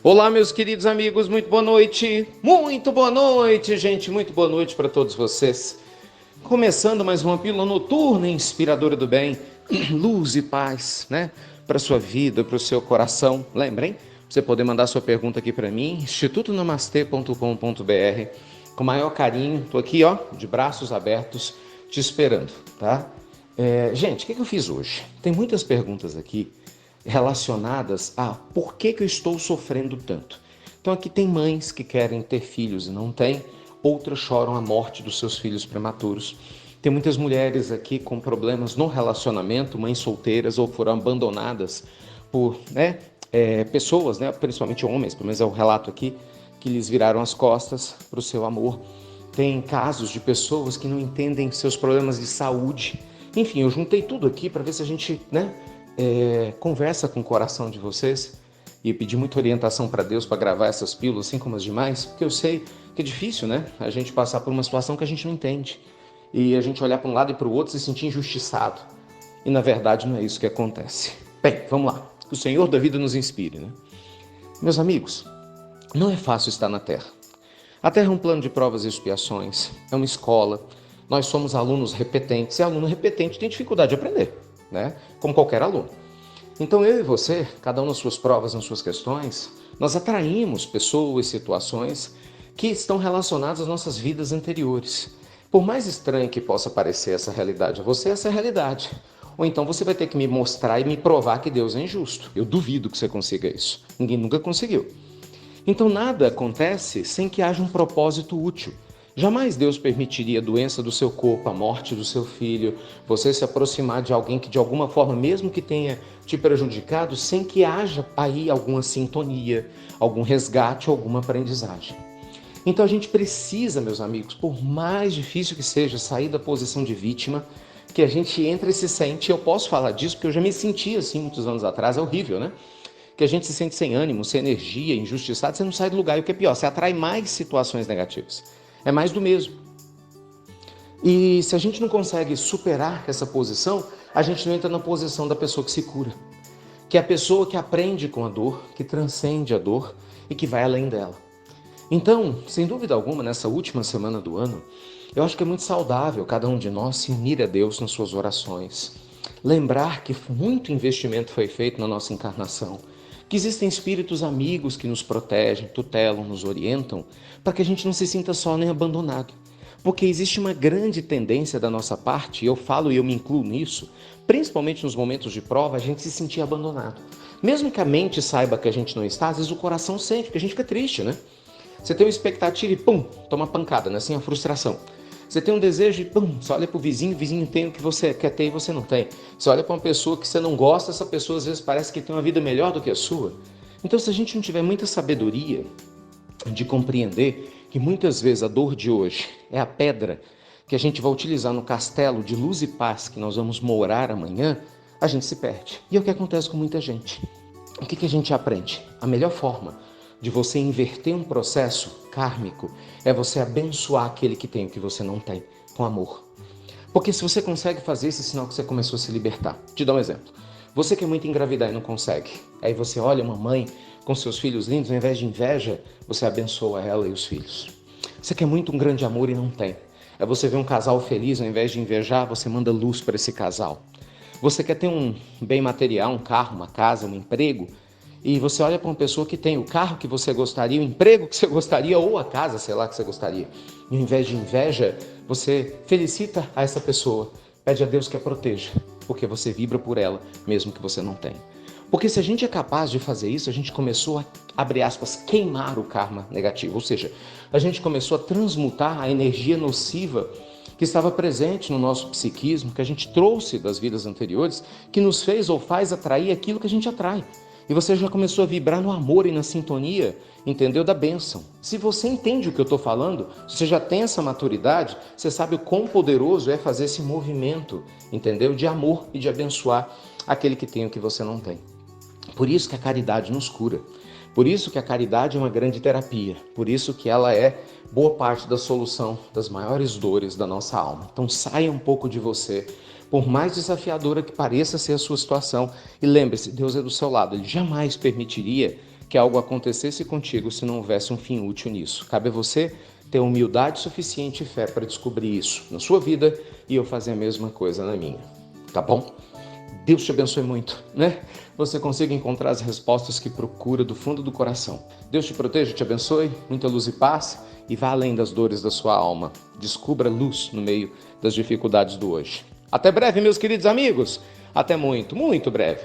Olá, meus queridos amigos, muito boa noite. Muito boa noite, gente, muito boa noite para todos vocês. Começando mais uma pílula noturna inspiradora do bem, luz e paz, né? Para sua vida, para o seu coração. Lembrem, você poder mandar sua pergunta aqui para mim, institutonamastê.com.br. Com o maior carinho, estou aqui, ó, de braços abertos, te esperando, tá? Gente, o que eu fiz hoje? Tem muitas perguntas aqui relacionadas a por que eu estou sofrendo tanto. Então aqui tem mães que querem ter filhos e não têm, outras choram a morte dos seus filhos prematuros. Tem muitas mulheres aqui com problemas no relacionamento, mães solteiras ou foram abandonadas por pessoas, principalmente homens, pelo menos é o relato aqui, que lhes viraram as costas para o seu amor. Tem casos de pessoas que não entendem seus problemas de saúde. Enfim, eu juntei tudo aqui para ver se a gente, conversa com o coração de vocês e pedi muita orientação para Deus para gravar essas pílulas, assim como as demais, porque eu sei que é difícil, a gente passar por uma situação que a gente não entende e a gente olhar para um lado e para o outro e se sentir injustiçado. E na verdade não é isso que acontece. Bem, vamos lá. Que o Senhor da vida nos inspire, Meus amigos, não é fácil estar na Terra. A Terra é um plano de provas e expiações, é uma escola. Nós somos alunos repetentes e aluno repetente tem dificuldade de aprender. Como qualquer aluno. Então eu e você, cada um nas suas provas, nas suas questões, nós atraímos pessoas, situações que estão relacionadas às nossas vidas anteriores. Por mais estranho que possa parecer essa realidade a você, essa é a realidade. Ou então você vai ter que me mostrar e me provar que Deus é injusto. Eu duvido que você consiga isso. Ninguém nunca conseguiu. Então nada acontece sem que haja um propósito útil. Jamais Deus permitiria a doença do seu corpo, a morte do seu filho, você se aproximar de alguém que de alguma forma, mesmo que tenha te prejudicado, sem que haja aí alguma sintonia, algum resgate ou alguma aprendizagem. Então a gente precisa, meus amigos, por mais difícil que seja sair da posição de vítima, que a gente entra e se sente, eu posso falar disso porque eu já me senti assim muitos anos atrás, é horrível, Que a gente se sente sem ânimo, sem energia, injustiçado, você não sai do lugar e o que é pior, você atrai mais situações negativas. É mais do mesmo. E se a gente não consegue superar essa posição, a gente não entra na posição da pessoa que se cura. Que é a pessoa que aprende com a dor, que transcende a dor e que vai além dela. Então, sem dúvida alguma, nessa última semana do ano, eu acho que é muito saudável cada um de nós se unir a Deus nas suas orações. Lembrar que muito investimento foi feito na nossa encarnação. Que existem espíritos amigos que nos protegem, tutelam, nos orientam, para que a gente não se sinta só nem abandonado. Porque existe uma grande tendência da nossa parte, e eu falo e eu me incluo nisso, principalmente nos momentos de prova, a gente se sentir abandonado. Mesmo que a mente saiba que a gente não está, às vezes o coração sente, porque a gente fica triste, Você tem uma expectativa e pum, toma pancada, Assim a frustração. Você tem um desejo e pum, você olha para o vizinho tem o que você quer ter e você não tem. Você olha para uma pessoa que você não gosta, essa pessoa às vezes parece que tem uma vida melhor do que a sua. Então se a gente não tiver muita sabedoria de compreender que muitas vezes a dor de hoje é a pedra que a gente vai utilizar no castelo de luz e paz que nós vamos morar amanhã, a gente se perde. E é o que acontece com muita gente. O que a gente aprende? A melhor forma de você inverter um processo kármico é você abençoar aquele que tem o que você não tem, com amor. Porque se você consegue fazer esse sinal que você começou a se libertar. Te dou um exemplo. Você quer muito engravidar e não consegue. Aí você olha uma mãe com seus filhos lindos, ao invés de inveja, você abençoa ela e os filhos. Você quer muito um grande amor e não tem. Aí você vê um casal feliz, ao invés de invejar, você manda luz para esse casal. Você quer ter um bem material, um carro, uma casa, um emprego, e você olha para uma pessoa que tem o carro que você gostaria, o emprego que você gostaria ou a casa, sei lá, que você gostaria. E ao invés de inveja, você felicita a essa pessoa. Pede a Deus que a proteja, porque você vibra por ela, mesmo que você não tenha. Porque se a gente é capaz de fazer isso, a gente começou a, abre aspas, queimar o karma negativo. Ou seja, a gente começou a transmutar a energia nociva que estava presente no nosso psiquismo, que a gente trouxe das vidas anteriores, que nos fez ou faz atrair aquilo que a gente atrai. E você já começou a vibrar no amor e na sintonia, entendeu? Da bênção. Se você entende o que eu estou falando, se você já tem essa maturidade, você sabe o quão poderoso é fazer esse movimento, entendeu? De amor e de abençoar aquele que tem o que você não tem. Por isso que a caridade nos cura. Por isso que a caridade é uma grande terapia. Por isso que ela é boa parte da solução das maiores dores da nossa alma. Então saia um pouco de você. Por mais desafiadora que pareça ser a sua situação, e lembre-se, Deus é do seu lado, Ele jamais permitiria que algo acontecesse contigo se não houvesse um fim útil nisso. Cabe a você ter humildade suficiente e fé para descobrir isso na sua vida e eu fazer a mesma coisa na minha. Tá bom? Deus te abençoe muito, né? Você consiga encontrar as respostas que procura do fundo do coração. Deus te proteja, te abençoe, muita luz e paz e vá além das dores da sua alma. Descubra luz no meio das dificuldades do hoje. Até breve, meus queridos amigos. Até muito, muito breve.